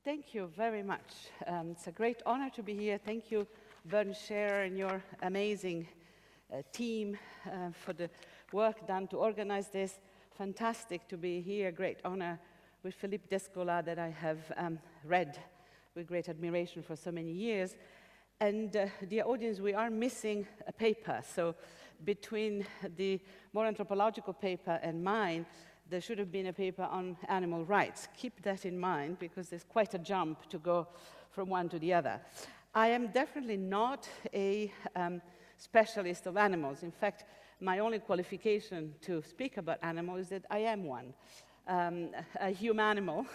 Thank you very much. It's a great honor to be here. Thank you, Bernd Scherer, and your amazing team for the work done to organize this. Fantastic to be here. Great honor with Philippe Descola that I have read with great admiration for so many years. And dear audience, we are missing a paper. So between the more anthropological paper and mine, there should have been a paper on animal rights. Keep that in mind, because there's quite a jump to go from one to the other. I am definitely not a specialist of animals. In fact, my only qualification to speak about animals is that I am one. A humanimal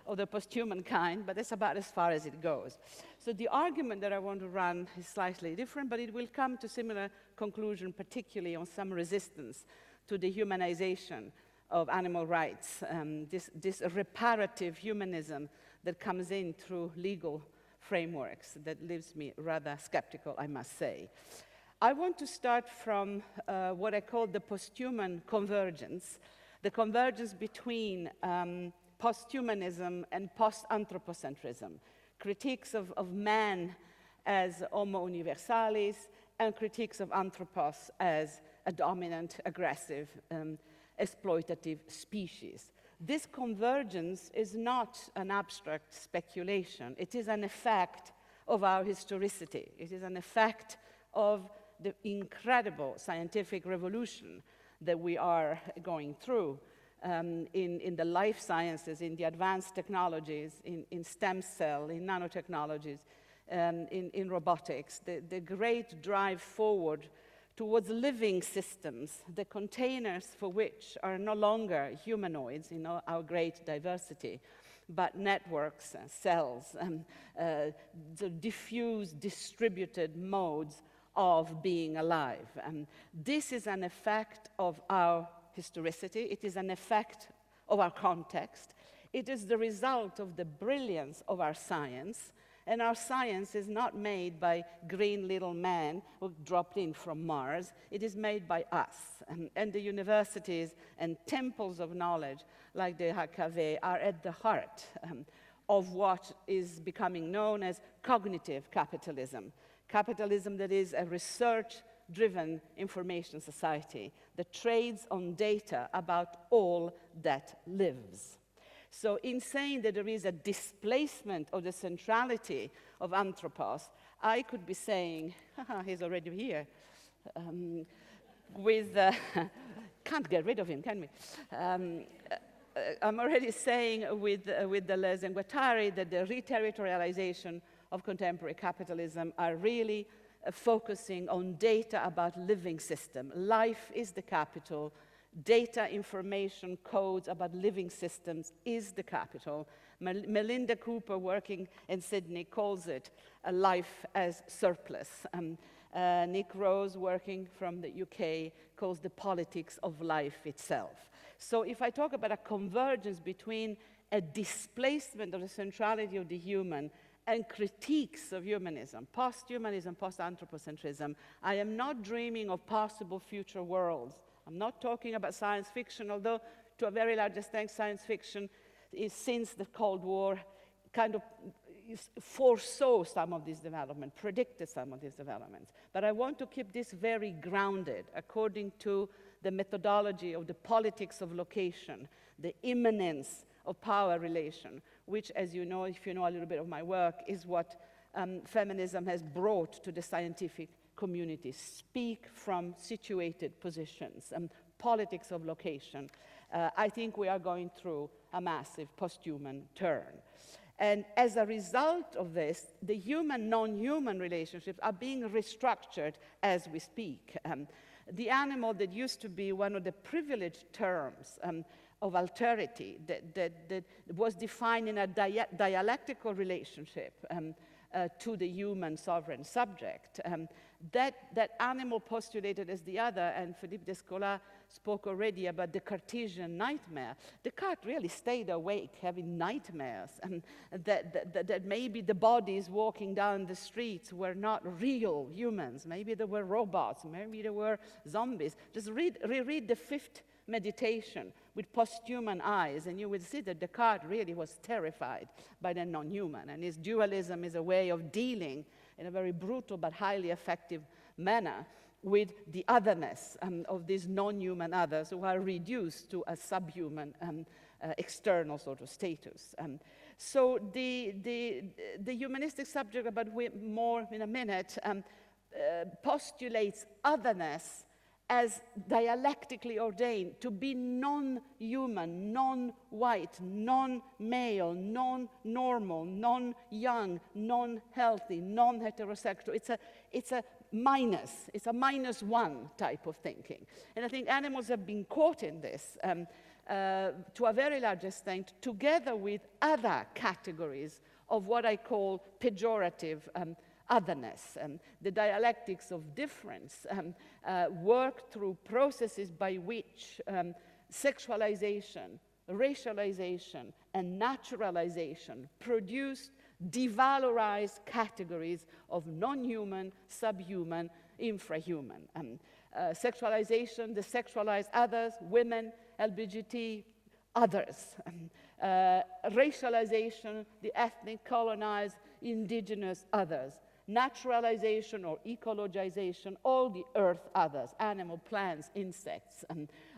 of the post-human kind, but that's about as far as it goes. So the argument that I want to run is slightly different, but it will come to similar conclusion, particularly on some resistance to the humanization of animal rights, this reparative humanism that comes in through legal frameworks that leaves me rather skeptical, I must say. I want to start from what I call the post-human convergence, the convergence between post-humanism and post-anthropocentrism, critiques of man as homo universalis and critiques of anthropos as a dominant, aggressive, exploitative species. This convergence is not an abstract speculation. It is an effect of our historicity. It is an effect of the incredible scientific revolution that we are going through in the life sciences, in the advanced technologies, in stem cell, in nanotechnologies, in robotics, the great drive forward towards living systems, the containers for which are no longer humanoids in our great diversity, but networks, cells, the diffused, distributed modes of being alive. This is an effect of our historicity. It is an effect of our context. It is the result of the brilliance of our science. And our science is not made by green little men who dropped in from Mars. It is made by us. And the universities and temples of knowledge, like the HKV, are at the heart of what is becoming known as cognitive capitalism. Capitalism that is a research-driven information society that trades on data about all that lives. So in saying that there is a displacement of the centrality of anthropos, I could be saying, he's already here, can't get rid of him, can we? I'm already saying with Deleuze and Guattari that the reterritorialization of contemporary capitalism are really focusing on data about living system. Life is the capital. Data, information, codes about living systems is the capital. Melinda Cooper, working in Sydney, calls it a life as surplus. Nick Rose, working from the UK, calls the politics of life itself. So if I talk about a convergence between a displacement of the centrality of the human and critiques of humanism, post-humanism, post-anthropocentrism, I am not dreaming of possible future worlds. I'm not talking about science fiction, although to a very large extent science fiction is, since the Cold War, kind of foresaw some of this development, predicted some of these developments. But I want to keep this very grounded according to the methodology of the politics of location, the immanence of power relation, which, as you know, if you know a little bit of my work, is what feminism has brought to the scientific community. Speak from situated positions, politics of location. I think we are going through a massive post-human turn. And as a result of this, the human-non-human relationships are being restructured as we speak. The animal that used to be one of the privileged terms of alterity that was defined in a dialectical relationship to the human sovereign subject. That animal postulated as the other, and Philippe Descola spoke already about the Cartesian nightmare. Descartes really stayed awake having nightmares, and that maybe the bodies walking down the streets were not real humans. Maybe they were robots, maybe they were zombies. Just reread the fifth meditation with post-human eyes, and you will see that Descartes really was terrified by the non-human, and his dualism is a way of dealing in a very brutal but highly effective manner with the otherness of these non-human others who are reduced to a subhuman external sort of status. So the humanistic subject, about more in a minute, postulates otherness as dialectically ordained to be non-human, non-white, non-male, non-normal, non-young, non-healthy, non-heterosexual. It's a minus. It's a minus one type of thinking. And I think animals have been caught in this to a very large extent, together with other categories of what I call pejorative otherness. The dialectics of difference work through processes by which sexualization, racialization, and naturalization produce devalorized categories of non-human, subhuman, infrahuman. Sexualization, the sexualized others, women, LGBT, others. Racialization, the ethnic, colonized, indigenous others. Naturalization or ecologization, all the earth others, animal, plants, insects.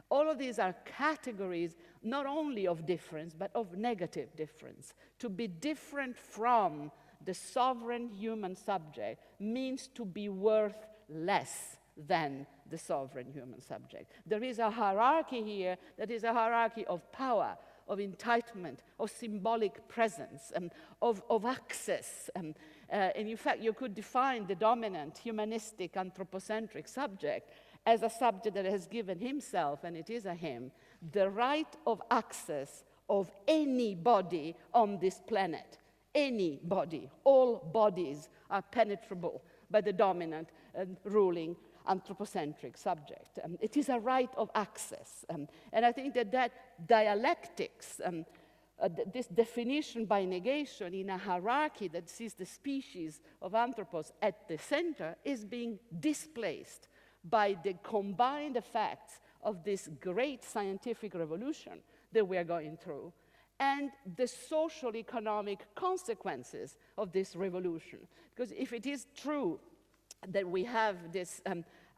All of these are categories not only of difference, but of negative difference. To be different from the sovereign human subject means to be worth less than the sovereign human subject. There is a hierarchy here that is a hierarchy of power, of entitlement, of symbolic presence, of access. And in fact, you could define the dominant humanistic anthropocentric subject as a subject that has given himself, and it is a him, the right of access of anybody on this planet. Anybody. All bodies are penetrable by the dominant and ruling anthropocentric subject. It is a right of access. And I think that dialectics, this definition by negation in a hierarchy that sees the species of anthropos at the center, is being displaced by the combined effects of this great scientific revolution that we are going through and the social economic consequences of this revolution. Because if it is true that we have this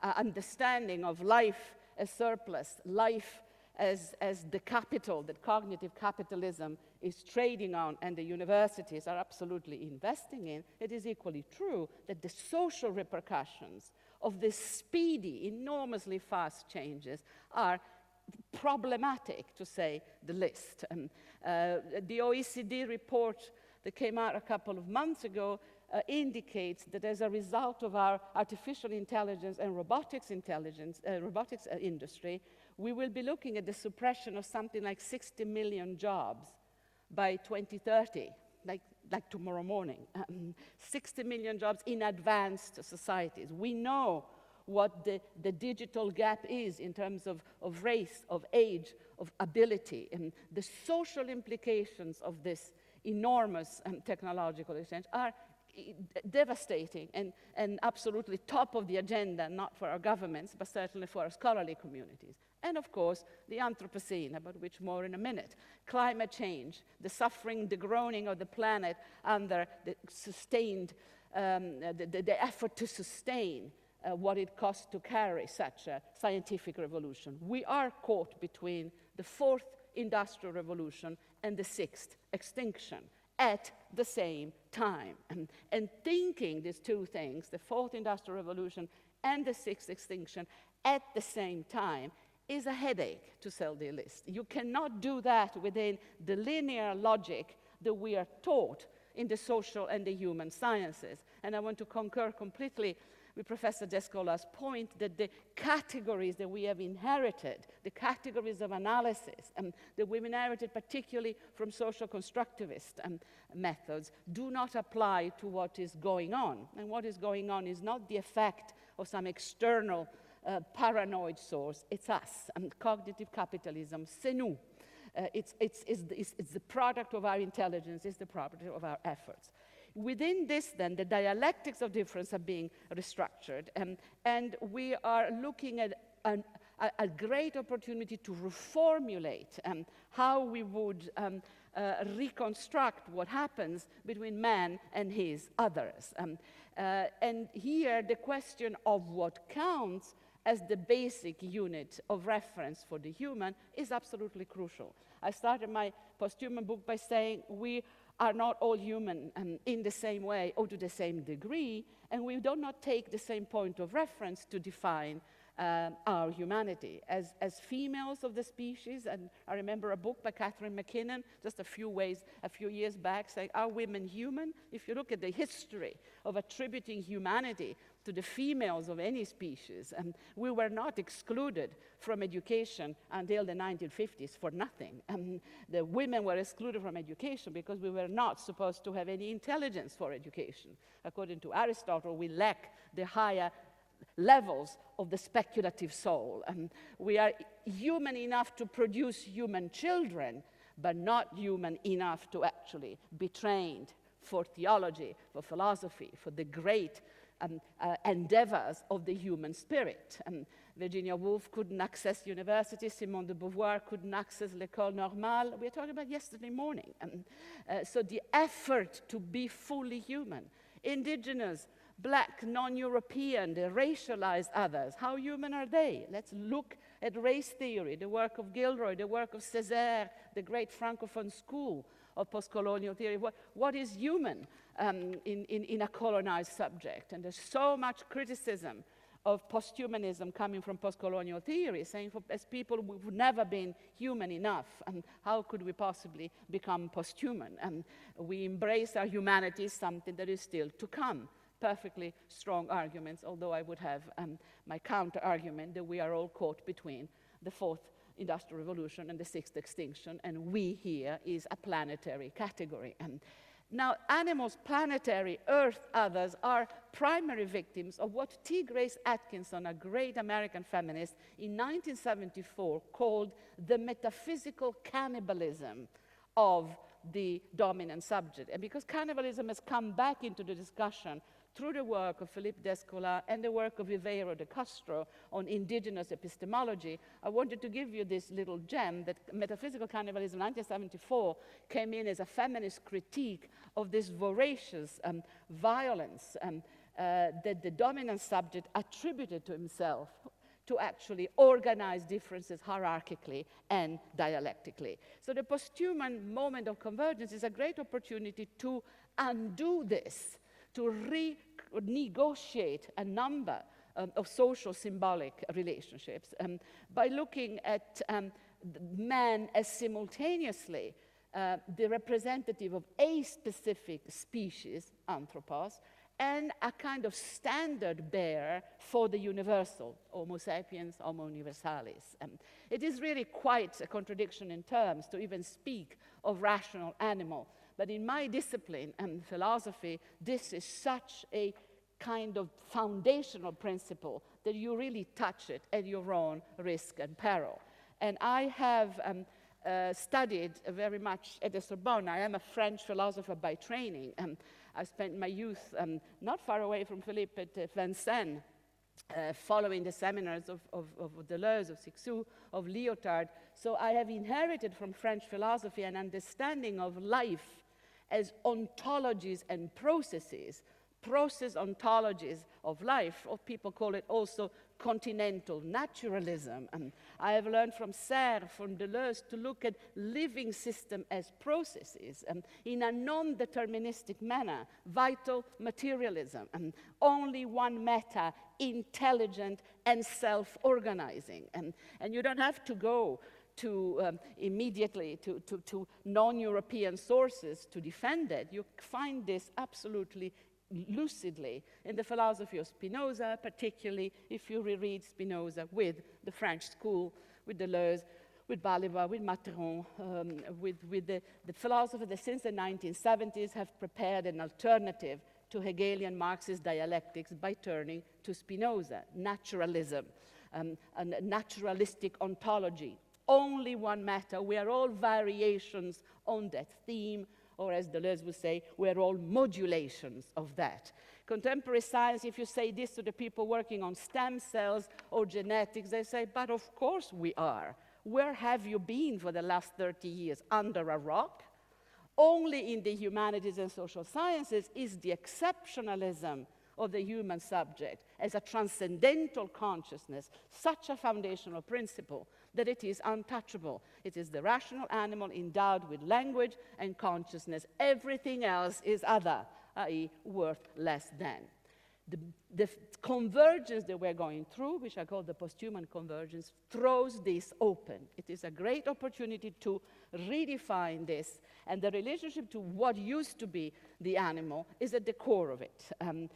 understanding of life as surplus, life as the capital that cognitive capitalism is trading on and the universities are absolutely investing in, it is equally true that the social repercussions of this speedy, enormously fast changes are problematic, to say the least. The OECD report that came out a couple of months ago indicates that as a result of our artificial intelligence and robotics industry, we will be looking at the suppression of something like 60 million jobs by 2030, like tomorrow morning. 60 million jobs in advanced societies. We know what the digital gap is in terms of race, of age, of ability, and the social implications of this enormous technological exchange are devastating and absolutely top of the agenda, not for our governments, but certainly for our scholarly communities. And of course, the Anthropocene, about which more in a minute. Climate change, the suffering, the groaning of the planet under the sustained, the effort to sustain what it costs to carry such a scientific revolution. We are caught between the fourth industrial revolution and the sixth extinction at the same time. And thinking these two things, the fourth industrial revolution and the sixth extinction, at the same time, is a headache, to say the least. You cannot do that within the linear logic that we are taught in the social and the human sciences. And I want to concur completely with Professor Descola's point that the categories that we have inherited, the categories of analysis that we've inherited particularly from social constructivist methods, do not apply to what is going on. And what is going on is not the effect of some external paranoid source, it's us, cognitive capitalism, c'est nous. It's the product of our intelligence, it's the product of our efforts. Within this, then, the dialectics of difference are being restructured, and we are looking at a great opportunity to reformulate how we would reconstruct what happens between man and his others. And here the question of what counts as the basic unit of reference for the human is absolutely crucial. I started my post-human book by saying we are not all human in the same way or to the same degree, and we do not take the same point of reference to define our humanity. As females of the species, and I remember a book by Catherine McKinnon just a few years back saying, are women human? If you look at the history of attributing humanity to the females of any species, we were not excluded from education until the 1950s for nothing. The women were excluded from education because we were not supposed to have any intelligence for education. According to Aristotle, we lack the higher levels of the speculative soul. We are human enough to produce human children, but not human enough to actually be trained for theology, for philosophy, for the great endeavors of the human spirit. Virginia Woolf couldn't access university, Simone de Beauvoir couldn't access l'école normale. We were talking about yesterday morning. So the effort to be fully human, indigenous, Black, non-European, the racialized others, how human are they? Let's look at race theory, the work of Gilroy, the work of Césaire, the great Francophone school of post-colonial theory. What is human in a colonized subject? And there's so much criticism of post-humanism coming from post-colonial theory, saying as people we've never been human enough, and how could we possibly become post-human? And we embrace our humanity, something that is still to come. Perfectly strong arguments, although I would have my counter-argument that we are all caught between the fourth industrial revolution and the sixth extinction, and we here is a planetary category. Now, animals, planetary, Earth, others, are primary victims of what T. Grace Atkinson, a great American feminist, in 1974 called the metaphysical cannibalism of the dominant subject. And because cannibalism has come back into the discussion through the work of Philippe Descola and the work of Viveiro de Castro on indigenous epistemology, I wanted to give you this little gem that metaphysical cannibalism in 1974 came in as a feminist critique of this voracious violence that the dominant subject attributed to himself to actually organize differences hierarchically and dialectically. So the posthuman moment of convergence is a great opportunity to undo this, to renegotiate a number of social symbolic relationships by looking at man as simultaneously the representative of a specific species, anthropos, and a kind of standard bearer for the universal, Homo sapiens, Homo universalis. It is really quite a contradiction in terms to even speak of rational animal. But in my discipline and philosophy, this is such a kind of foundational principle that you really touch it at your own risk and peril. And I have studied very much at the Sorbonne. I am a French philosopher by training. I spent my youth not far away from Philippe at Vincennes, following the seminars of Deleuze, of Cixous, of Lyotard. So I have inherited from French philosophy an understanding of life as ontologies and processes, process ontologies of life, or people call it also continental naturalism. And I have learned from Serre, from Deleuze, to look at living system as processes in a non-deterministic manner, vital materialism, and only one meta, intelligent and self-organizing. And you don't have to go to immediately to non-European sources to defend it. You find this absolutely lucidly in the philosophy of Spinoza, particularly if you reread Spinoza with the French school, with Deleuze, with Balibar, with Materon, with the philosophers that since the 1970s have prepared an alternative to Hegelian Marxist dialectics by turning to Spinoza, naturalism, a naturalistic ontology. Only one matter. We are all variations on that theme or as Deleuze would say, we're all modulations of that. Contemporary science, if you say this to the people working on stem cells or genetics, they say, but of course we are. Where have you been for the last 30 years? Under a rock? Only in the humanities and social sciences is the exceptionalism of the human subject as a transcendental consciousness such a foundational principle that it is untouchable. It is the rational animal endowed with language and consciousness. Everything else is other, i.e. worth less than. The convergence that we're going through, which I call the post-human convergence, throws this open. It is a great opportunity to redefine this, and the relationship to what used to be the animal is at the core of it. And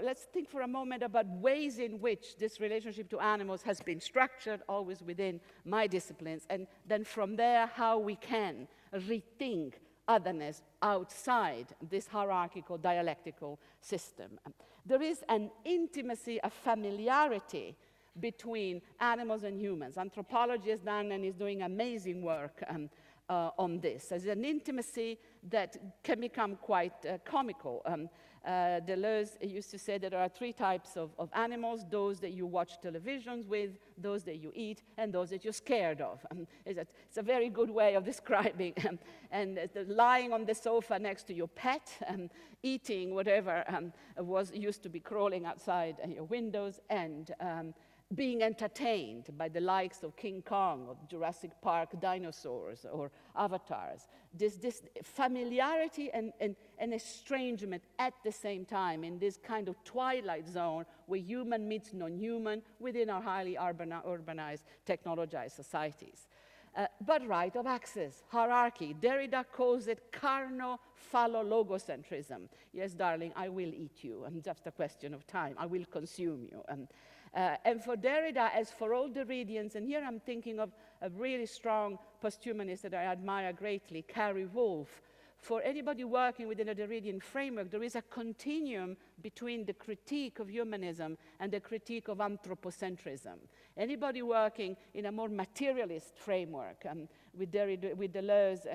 let's think for a moment about ways in which this relationship to animals has been structured, always within my disciplines, and then from there how we can rethink otherness outside this hierarchical, dialectical system. There is an intimacy, a familiarity between animals and humans. Anthropology has done and is doing amazing work on this. There's an intimacy that can become quite comical. Deleuze used to say that there are three types of animals: those that you watch televisions with, those that you eat, and those that you're scared of. It's a very good way of describing. And lying on the sofa next to your pet, eating whatever used to be crawling outside your windows, and being entertained by the likes of King Kong, of Jurassic Park dinosaurs, or avatars. This familiarity and estrangement at the same time in this kind of twilight zone where human meets non-human within our highly urbanized, technologized societies. But right of access, hierarchy. Derrida calls it carno-phallo-logocentrism. Yes, darling, I will eat you. Just a question of time. I will consume you. And for Derrida, as for all Derridians, and here I'm thinking of a really strong posthumanist that I admire greatly, Carrie Wolf. For anybody working within a Derridian framework, there is a continuum between the critique of humanism and the critique of anthropocentrism. Anybody working in a more materialist framework with Deleuze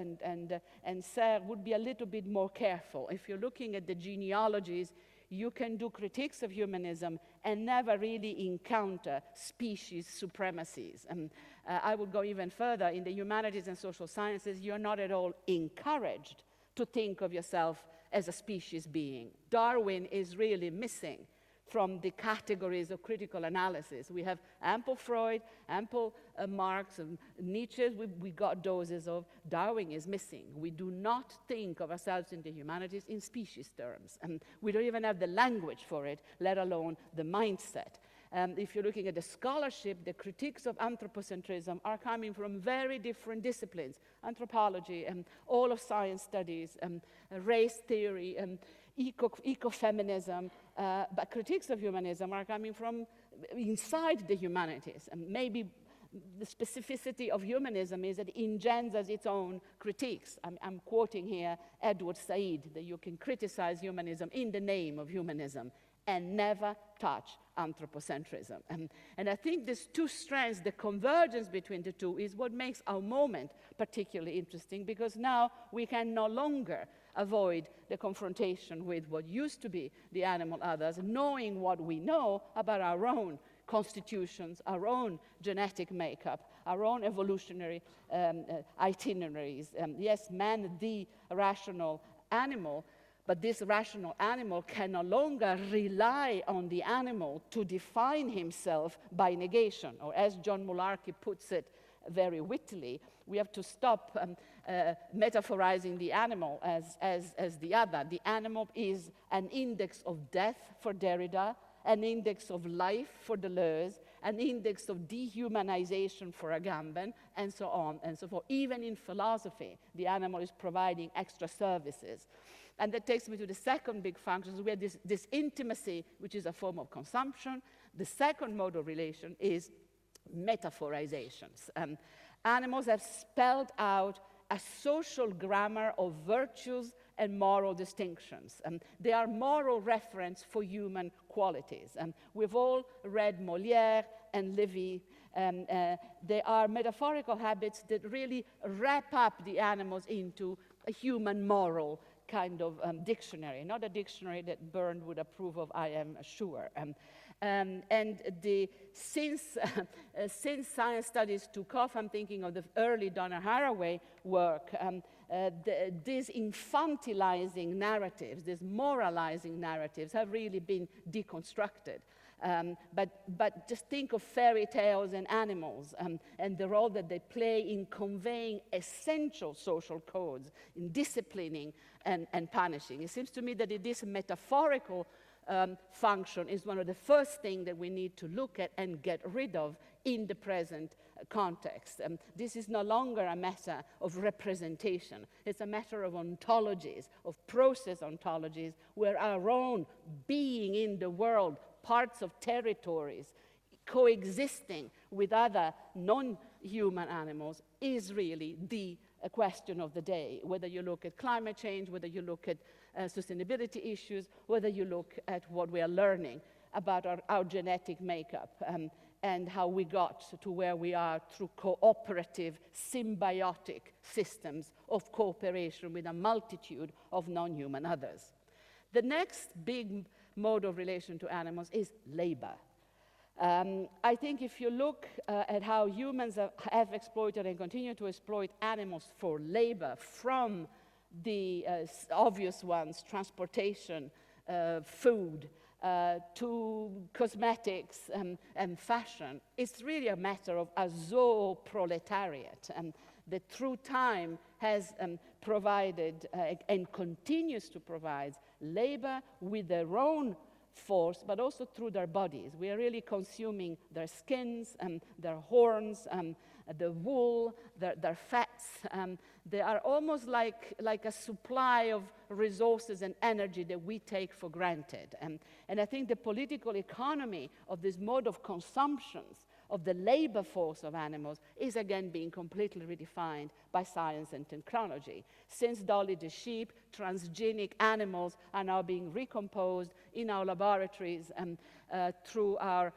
and Serre would be a little bit more careful. If you're looking at the genealogies, you can do critiques of humanism and never really encounter species supremacies. I would go even further. In the humanities and social sciences, you're not at all encouraged to think of yourself as a species being. Darwin is really missing from the categories of critical analysis. We have ample Freud, ample Marx, and Nietzsche. We got doses of. Darwin is missing. We do not think of ourselves in the humanities in species terms. And we don't even have the language for it, let alone the mindset. If you're looking at the scholarship, the critiques of anthropocentrism are coming from very different disciplines: anthropology, all of science studies, race theory, ecofeminism, but critiques of humanism are coming from inside the humanities. And maybe the specificity of humanism is that it engenders its own critiques. I'm quoting here Edward Said, that you can criticize humanism in the name of humanism and never touch anthropocentrism. And I think these two strands, the convergence between the two, is what makes our moment particularly interesting, because now we can no longer avoid the confrontation with what used to be the animal others, knowing what we know about our own constitutions, our own genetic makeup, our own evolutionary itineraries. Yes, man, the rational animal, but this rational animal can no longer rely on the animal to define himself by negation. Or as John Mularkey puts it very wittily, we have to stop metaphorizing the animal as the other. The animal is an index of death for Derrida, an index of life for Deleuze, an index of dehumanization for Agamben, and so on and so forth. Even in philosophy, the animal is providing extra services. And that takes me to the second big function, where this intimacy, which is a form of consumption. The second mode of relation is metaphorizations. Animals have spelled out a social grammar of virtues and moral distinctions. They are moral reference for human qualities. We've all read Molière and living. They are metaphorical habits that really wrap up the animals into a human moral kind of dictionary, not a dictionary that Byrne would approve of, I am sure. Since science studies took off, I'm thinking of the early Donna Haraway work, these infantilizing narratives, these moralizing narratives have really been deconstructed. But just think of fairy tales and animals and the role that they play in conveying essential social codes, in disciplining and punishing. It seems to me that this metaphorical function is one of the first things that we need to look at and get rid of in the present context. This is no longer a matter of representation. It's a matter of ontologies, of process ontologies, where our own being in the world, parts of territories, coexisting with other non-human animals is really the question of the day. Whether you look at climate change, whether you look at sustainability issues, whether you look at what we are learning about our genetic makeup and how we got to where we are through cooperative, symbiotic systems of cooperation with a multitude of non-human others. The next big mode of relation to animals is labor. I think if you look at how humans have exploited and continue to exploit animals for labor, from the obvious ones, transportation, food, to cosmetics and fashion, it's really a matter of a zooproletariat that through time has provided and continues to provide labor with their own force, but also through their bodies. We are really consuming their skins, their horns, the wool, their fats. They are almost like a supply of resources and energy that we take for granted. And I think the political economy of this mode of consumptions of the labor force of animals is again being completely redefined by science and technology. Since Dolly the sheep, transgenic animals are now being recomposed in our laboratories through our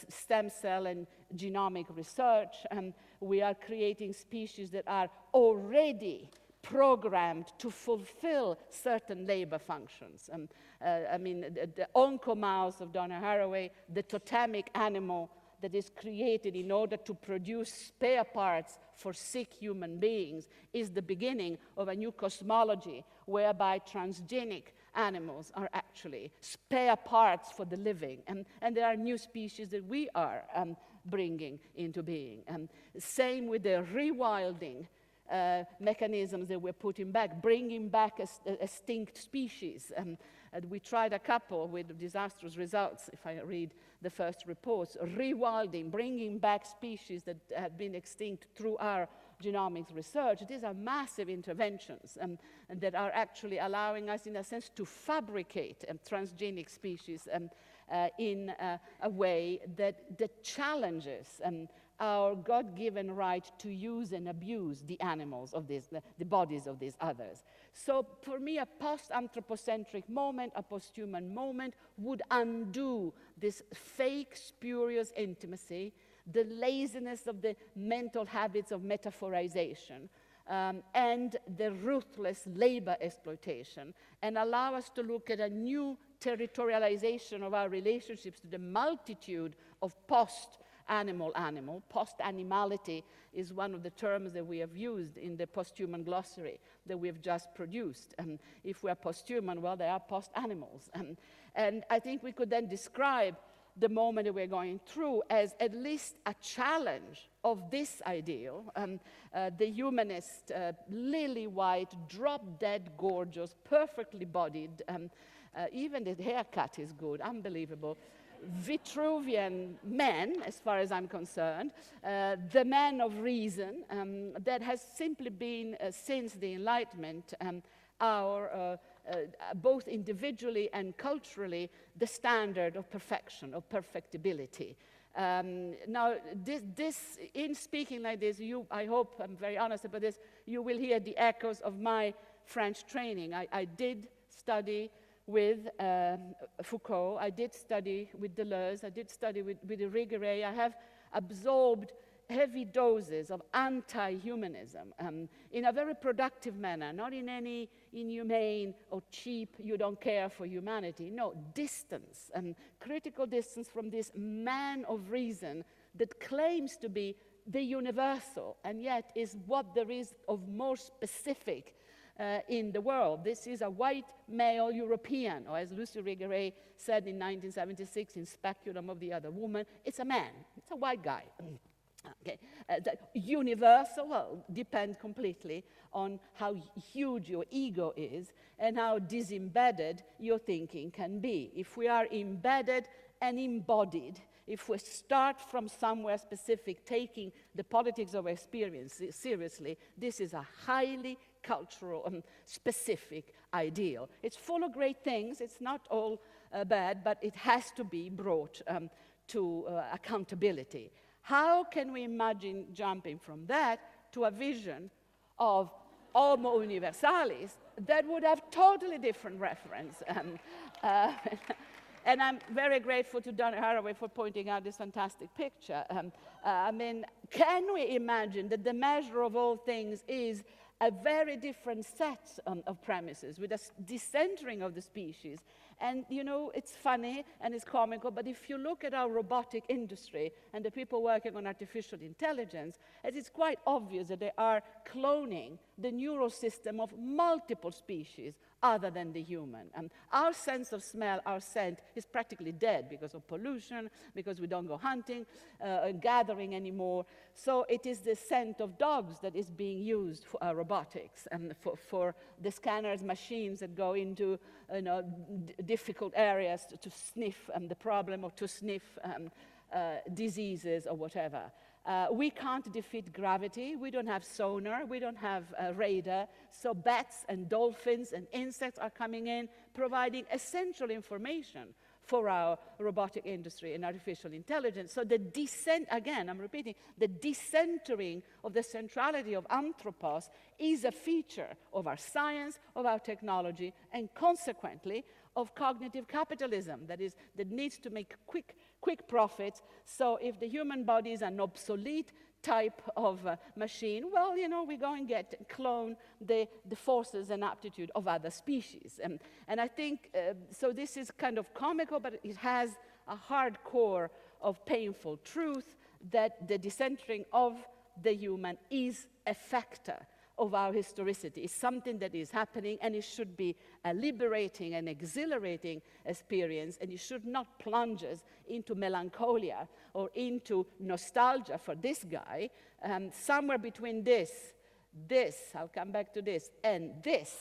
stem cell and genomic research. We are creating species that are already programmed to fulfill certain labor functions. I mean, the oncomouse of Donna Haraway, the totemic animal that is created in order to produce spare parts for sick human beings, is the beginning of a new cosmology whereby transgenic animals are actually spare parts for the living. And there are new species that we are bringing into being. Same with the rewilding mechanisms that we're putting back, bringing back extinct species. We tried a couple with disastrous results, if I read the first reports, rewilding, bringing back species that had been extinct through our genomics research. These are massive interventions and that are actually allowing us, in a sense, to fabricate transgenic species in a way that challenges our God-given right to use and abuse the animals of this, the bodies of these others. So for me, a post-anthropocentric moment, a post-human moment, would undo this fake, spurious intimacy, the laziness of the mental habits of metaphorization, and the ruthless labor exploitation, and allow us to look at a new territorialization of our relationships to the multitude of post-animal. Post-animality is one of the terms that we have used in the post-human glossary that we have just produced. If we are post-human, well, they are post-animals. And I think we could then describe the moment that we're going through as at least a challenge of this ideal. The humanist, lily-white, drop-dead gorgeous, perfectly bodied, even the haircut is good, unbelievable, Vitruvian man, as far as I'm concerned, the man of reason, that has simply been, since the Enlightenment, our both individually and culturally, the standard of perfection, of perfectibility. Now, in speaking like this, I hope, I'm very honest about this, you will hear the echoes of my French training. I did study with Foucault. I did study with Deleuze. I did study with Irigaray. I have absorbed heavy doses of anti-humanism in a very productive manner, not in any inhumane or cheap, you don't care for humanity. No, distance, critical distance from this man of reason that claims to be the universal and yet is what there is of more specific in the world. This is a white male European, or as Lucy Irigaray said in 1976 in Speculum of the Other Woman, it's a man, it's a white guy. Okay. The universal, well, depends completely on how huge your ego is and how disembedded your thinking can be. If we are embedded and embodied, if we start from somewhere specific, taking the politics of experience seriously, this is a highly cultural and specific ideal. It's full of great things, it's not all bad, but it has to be brought to accountability. How can we imagine jumping from that to a vision of Homo Universalis that would have totally different reference? And I'm very grateful to Donna Haraway for pointing out this fantastic picture. I mean, can we imagine that the measure of all things is a very different set of premises with a decentering of the species? And, you know, it's funny and it's comical, but if you look at our robotic industry and the people working on artificial intelligence, it is quite obvious that they are cloning the neural system of multiple species other than the human. And our sense of smell, our scent, is practically dead because of pollution, because we don't go hunting, gathering anymore. So it is the scent of dogs that is being used for robotics and for the scanners machines that go into difficult areas to sniff the problem or to sniff diseases or whatever. We can't defeat gravity. We don't have sonar. We don't have radar. So bats and dolphins and insects are coming in, providing essential information for our robotic industry and artificial intelligence. So the again, I'm repeating, the decentering of the centrality of anthropos is a feature of our science, of our technology, and consequently of cognitive capitalism that needs to make quick profits. So if the human body is an obsolete type of machine, well, you know, we go and clone the forces and aptitude of other species. And I think, so this is kind of comical, but it has a hard core of painful truth that the decentering of the human is a factor of our historicity. It's something that is happening, and it should be a liberating and exhilarating experience, and it should not plunge us into melancholia or into nostalgia for this guy. Somewhere between this, I'll come back to this, and this,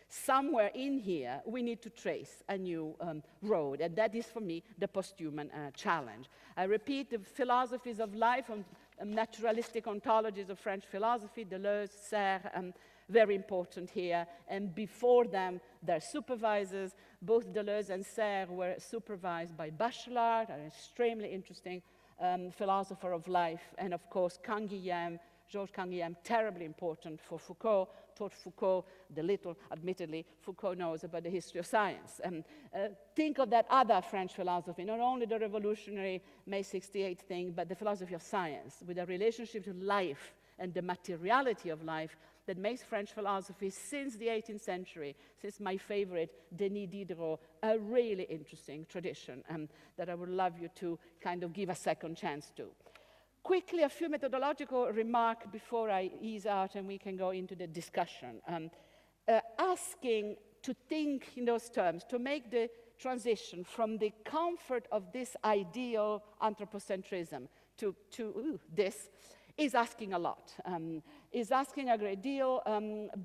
somewhere in here, we need to trace a new road, and that is, for me, the posthuman challenge. I repeat, the philosophies of life and naturalistic ontologies of French philosophy, Deleuze, Serre, very important here, and before them, their supervisors. Both Deleuze and Serre were supervised by Bachelard, an extremely interesting philosopher of life, and of course, Georges Canguilhem, terribly important for Foucault, taught Foucault the little, admittedly, Foucault knows about the history of science. Think of that other French philosophy, not only the revolutionary May 68 thing, but the philosophy of science, with a relationship to life and the materiality of life that makes French philosophy, since the 18th century, since my favorite, Denis Diderot, a really interesting tradition that I would love you to kind of give a second chance to. Quickly, a few methodological remarks before I ease out and we can go into the discussion. Asking to think in those terms, to make the transition from the comfort of this ideal anthropocentrism to this, is asking a lot. Is asking a great deal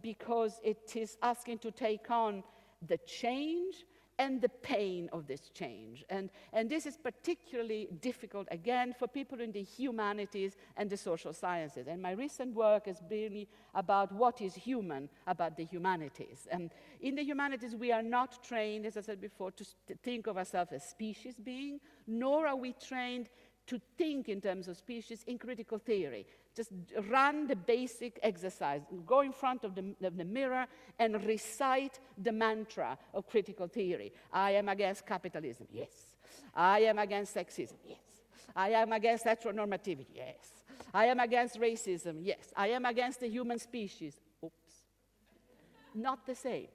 because it is asking to take on the change and the pain of this change. And this is particularly difficult, again, for people in the humanities and the social sciences. And my recent work has been about what is human about the humanities. And in the humanities, we are not trained, as I said before, to think of ourselves as species being, nor are we trained to think in terms of species in critical theory. Just run the basic exercise. Go in front of the mirror and recite the mantra of critical theory. I am against capitalism, yes. I am against sexism, yes. I am against heteronormativity, yes. I am against racism, yes. I am against the human species. Oops. Not the same.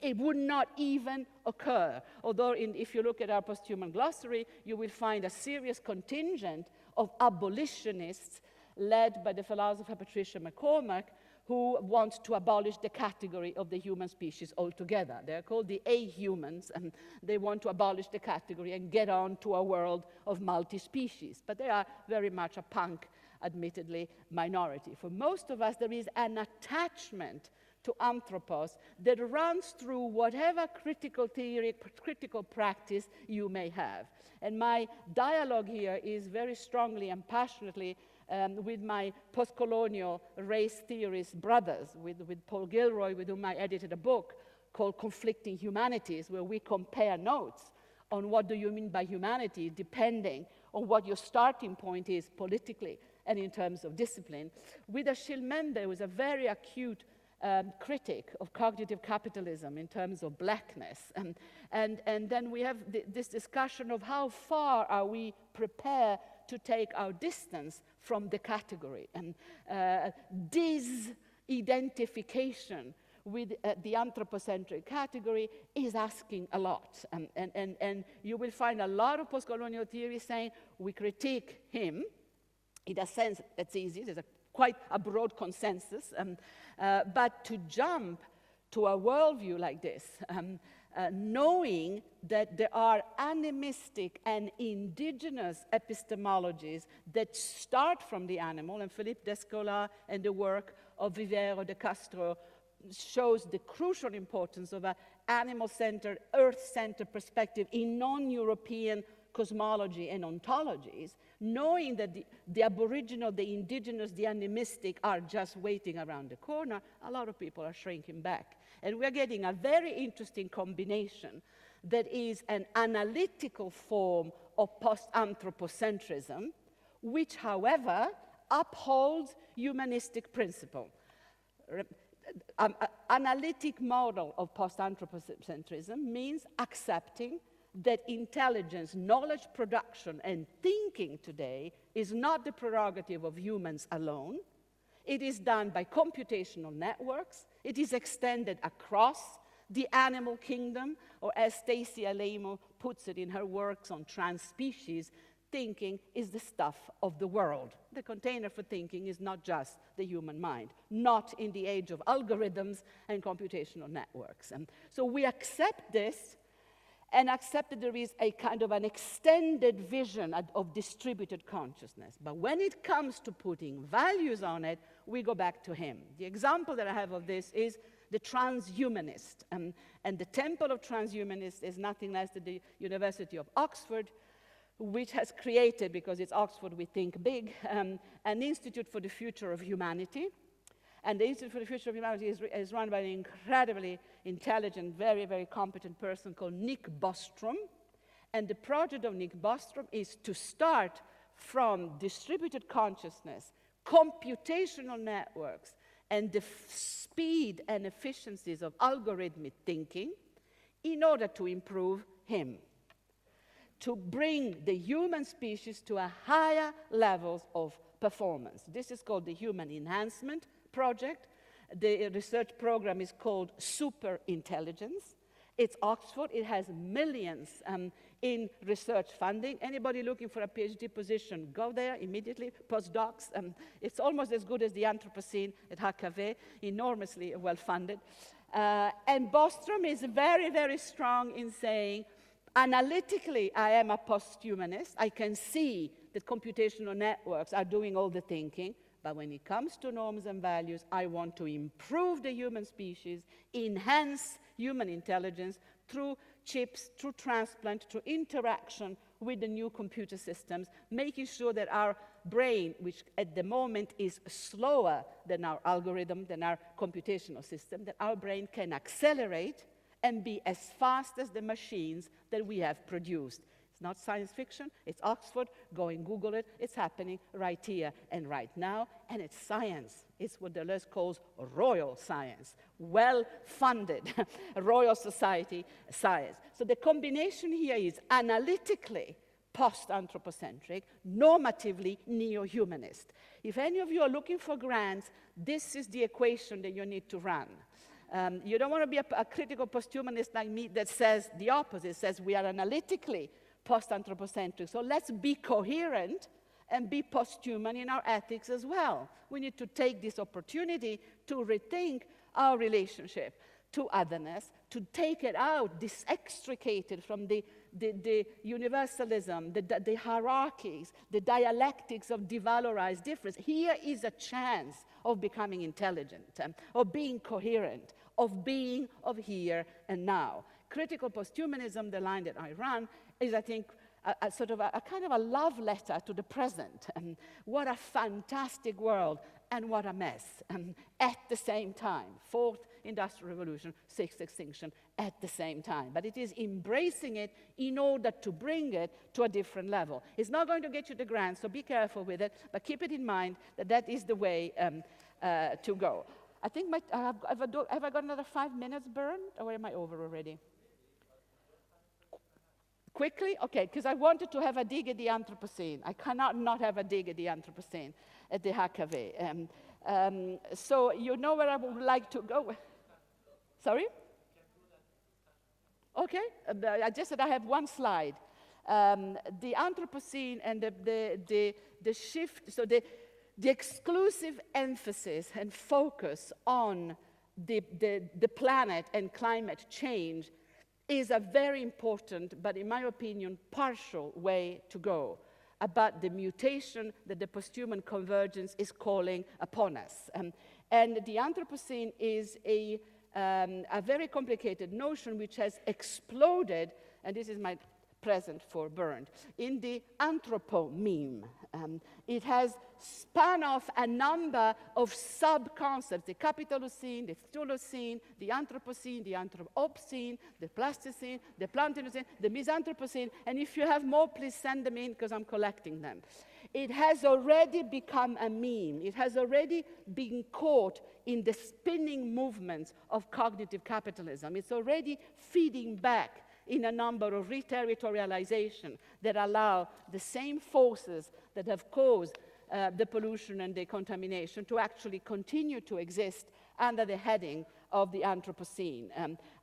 It would not even occur. Although if you look at our post-human glossary, you will find a serious contingent of abolitionists led by the philosopher Patricia McCormack, who want to abolish the category of the human species altogether. They're called the A-humans, and they want to abolish the category and get on to a world of multi-species. But they are very much a punk, admittedly, minority. For most of us, there is an attachment to anthropos that runs through whatever critical theory, critical practice you may have. And my dialogue here is very strongly and passionately with my post-colonial race theorist brothers, with Paul Gilroy, with whom I edited a book called Conflicting Humanities, where we compare notes on what do you mean by humanity, depending on what your starting point is politically and in terms of discipline. With Achille Mbembe, who is a very acute critic of cognitive capitalism in terms of blackness. And then we have this discussion of how far are we prepared to take our distance from the category. And disidentification with the anthropocentric category is asking a lot. And you will find a lot of post-colonial theory saying we critique him. In a sense, that's easy. There's quite a broad consensus. But to jump to a worldview like this, knowing that there are animistic and indigenous epistemologies that start from the animal, and Philippe Descola and the work of Vivero de Castro shows the crucial importance of an animal-centered, earth-centered perspective in non-European cosmology and ontologies, knowing that the aboriginal, the indigenous, the animistic are just waiting around the corner, a lot of people are shrinking back. And we're getting a very interesting combination that is an analytical form of post-anthropocentrism, which, however, upholds humanistic principle. Analytic model of post-anthropocentrism means accepting that intelligence, knowledge production, and thinking today is not the prerogative of humans alone. It is done by computational networks. It is extended across the animal kingdom, or as Stacey Alamo puts it in her works on trans-species, thinking is the stuff of the world. The container for thinking is not just the human mind, not in the age of algorithms and computational networks. And so we accept this and accept that there is a kind of an extended vision of distributed consciousness. But when it comes to putting values on it, we go back to him. The example that I have of this is the transhumanist. And the temple of transhumanists is nothing less than the University of Oxford, which has created, because it's Oxford, we think big, an Institute for the Future of Humanity. And the Institute for the Future of Humanity is run by an incredibly intelligent, very, very competent person called Nick Bostrom. And the project of Nick Bostrom is to start from distributed consciousness, computational networks, and the speed and efficiencies of algorithmic thinking in order to improve him, to bring the human species to a higher levels of performance. This is called the Human Enhancement Project. The research program is called Super Intelligence. It's Oxford. It has millions in research funding. Anybody looking for a PhD position, go there immediately. Postdocs. It's almost as good as the Anthropocene at HKV, enormously well-funded. And Bostrom is very, very strong in saying, analytically, I am a post-humanist. I can see that computational networks are doing all the thinking. But when it comes to norms and values, I want to improve the human species, enhance human intelligence through chips, through transplant, through interaction with the new computer systems, making sure that our brain, which at the moment is slower than our algorithm, than our computational system, that our brain can accelerate and be as fast as the machines that we have produced. It's not science fiction, it's Oxford. Go and Google it. It's happening right here and right now. And it's science. It's what Deleuze calls royal science, well-funded Royal Society science. So the combination here is analytically post-anthropocentric, normatively neo-humanist. If any of you are looking for grants, this is the equation that you need to run. You don't want to be a critical posthumanist like me that says the opposite, says we are analytically post-anthropocentric. So let's be coherent and be posthuman in our ethics as well. We need to take this opportunity to rethink our relationship to otherness, to take it out, disextricated from the universalism, the hierarchies, the dialectics of devalorized difference. Here is a chance of becoming intelligent, of being coherent, of being of here and now. Critical posthumanism, the line that I run, is, I think, a sort of a kind of a love letter to the present. What a fantastic world, and what a mess at the same time. Fourth Industrial Revolution, sixth extinction at the same time. But it is embracing it in order to bring it to a different level. It's not going to get you the grant, so be careful with it, but keep it in mind that that is the way to go. I think have I got another 5 minutes, Bernd, or am I over already? Quickly? Okay, because I wanted to have a dig at the Anthropocene. I cannot not have a dig at the Anthropocene at the HKV. So you know where I would like to go. Sorry? Okay, I just said I have one slide. The Anthropocene and the shift, so the exclusive emphasis and focus on the planet and climate change is a very important, but in my opinion, partial way to go about the mutation that the posthuman convergence is calling upon us. And the Anthropocene is a very complicated notion which has exploded, and this is my present for Bernd, in the Anthropomeme. It has spun off a number of sub-concepts, the Capitalocene, the Thulocene, the Anthropocene, the Anthropocene, the Plasticene, the Plantinocene, the Misanthropocene, and if you have more, please send them in because I'm collecting them. It has already become a meme. It has already been caught in the spinning movements of cognitive capitalism. It's already feeding back in a number of reterritorialization that allow the same forces that have caused the pollution and the contamination to actually continue to exist under the heading of the Anthropocene.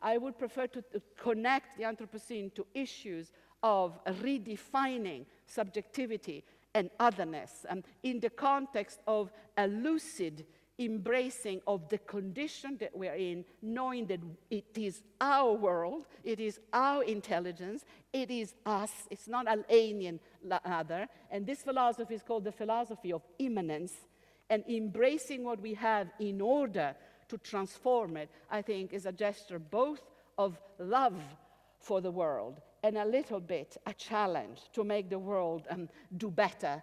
I would prefer to connect the Anthropocene to issues of redefining subjectivity and otherness in the context of a lucid embracing of the condition that we're in, knowing that it is our world, it is our intelligence, it is us, it's not an alien other. And this philosophy is called the philosophy of immanence, and embracing what we have in order to transform it, I think, is a gesture both of love for the world and a little bit a challenge to make the world do better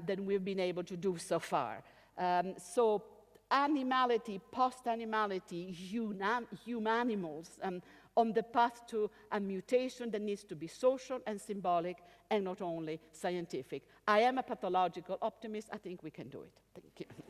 than we've been able to do so far. So animality, post-animality, humanimals, on the path to a mutation that needs to be social and symbolic and not only scientific. I am a pathological optimist. I think we can do it. Thank you.